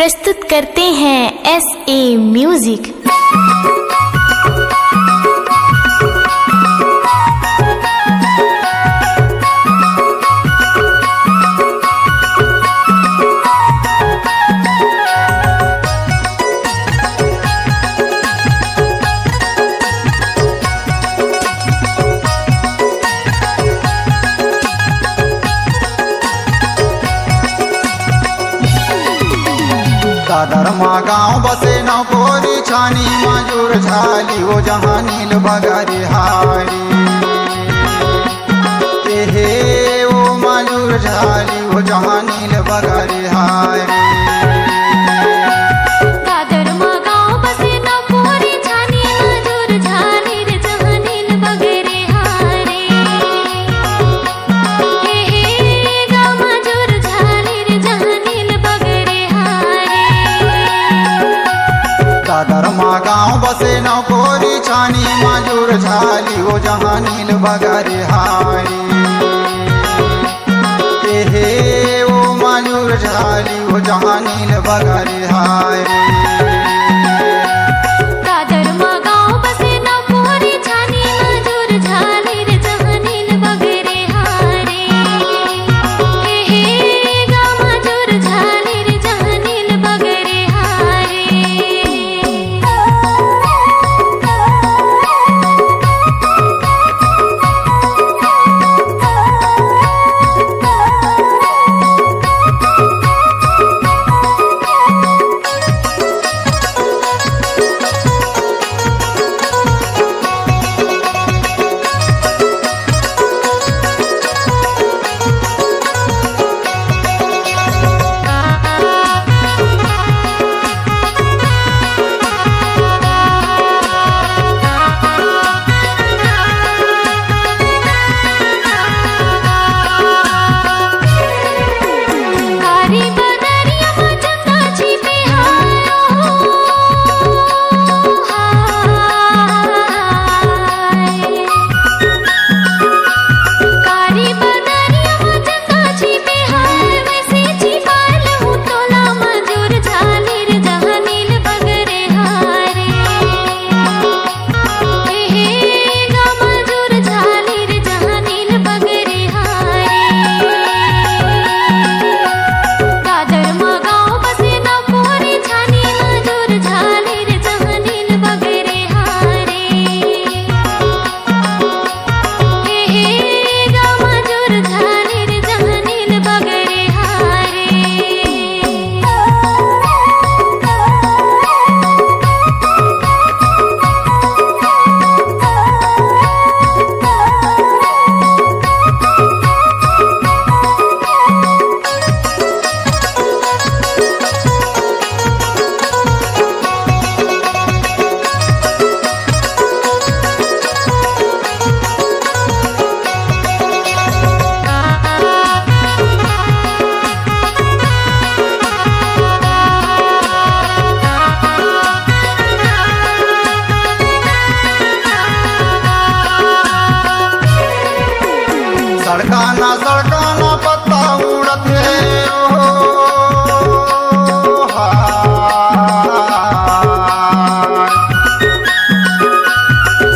प्रस्तुत करते हैं SA म्यूजिक। दादरमा गाँव बसे नकोरी छानी मजूर झाली हो जहाँ नील बगरी हारी हे ओ मजूर झाली हो जहाँ नील बगरी हारी। दादरमा गाँव बसे नकोरी छानी मजूर झाली हो जहाँ नील बगरी हारी हे ओ मजूर झाली हो जहाँ नील बगरी हारी। सड़काना पत्ता उड़त है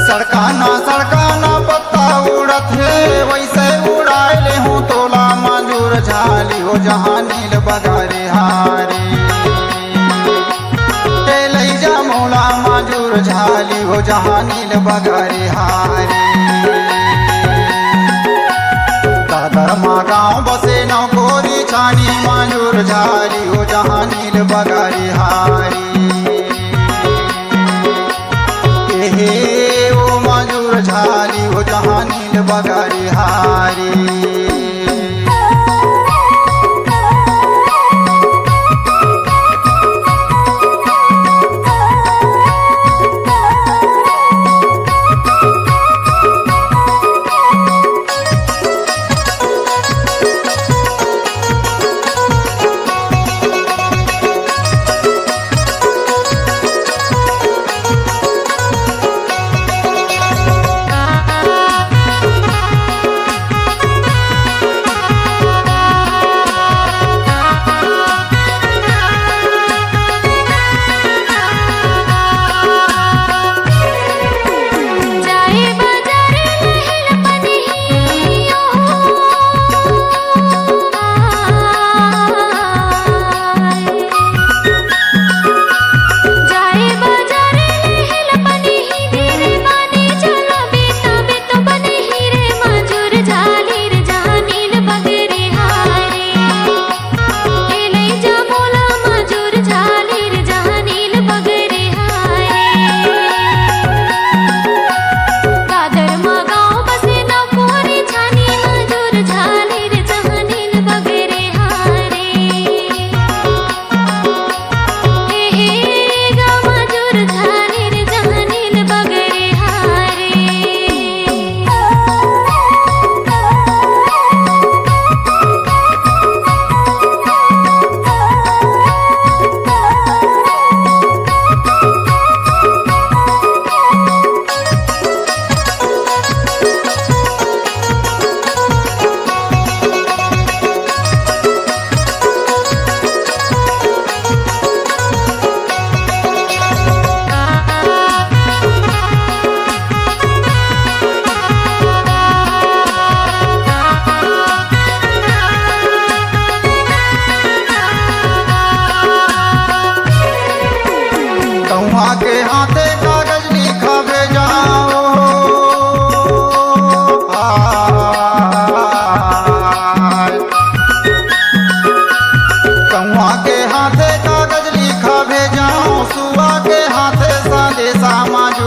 सड़काना पत्ता उड़त है वैसे उड़ाए ले हूँ तोला मजूर झाली हो जहाँ नील बगरी हारी ले जा मौला मजूर झाली हो जहाँ नील बगरी हारी। दादरमा गाँव बसे नकोरी छानी मजूर झाली हो जहाँ नील बगरी हारी हे ओ मजूर झाली हो जहाँ नील बगरी हारी।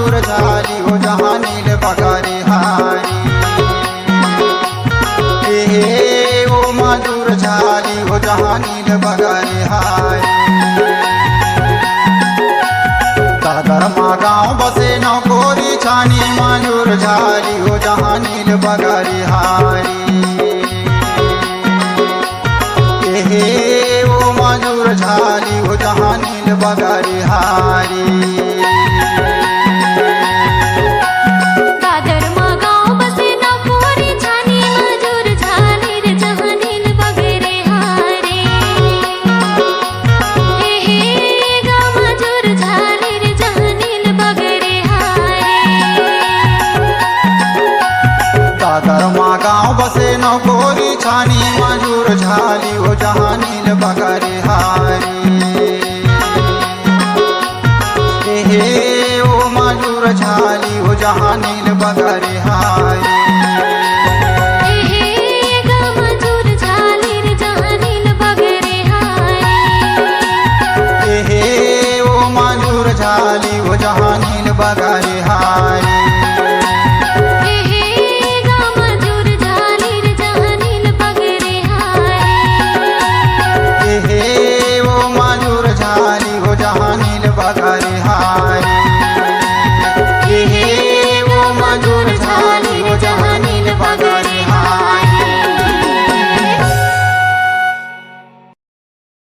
मजूर झाली हो जहाँ नील बगारे हारी हे ओ मजूर झाली हो जहाँ नील बगारे हारी दादरमा गाँव बसे नौकोरी छानी मजूर झाली हो जहाँ नील बगारे हारी हे ओ मजूर झाली हो जहाँ नील बगारे हारी दादरमा गाँव बसे नौकोरी छानी मजूर झाली रे जहाँ नील बगरे हारे हे गा मजूर झाली रे जहाँ नील बगरे हारे दादरमा गाँव बसे नौकोरी छानी मजूर झाली हो जहाँ नील बगारे हारी हे ओ मजूर झाली हो जहाँ नील बगारे हारी हे गा मजूर झाली रे जहाँ नील बगरे हारे हे ओ मजूर झाली हो जहाँ नील बगारे हारी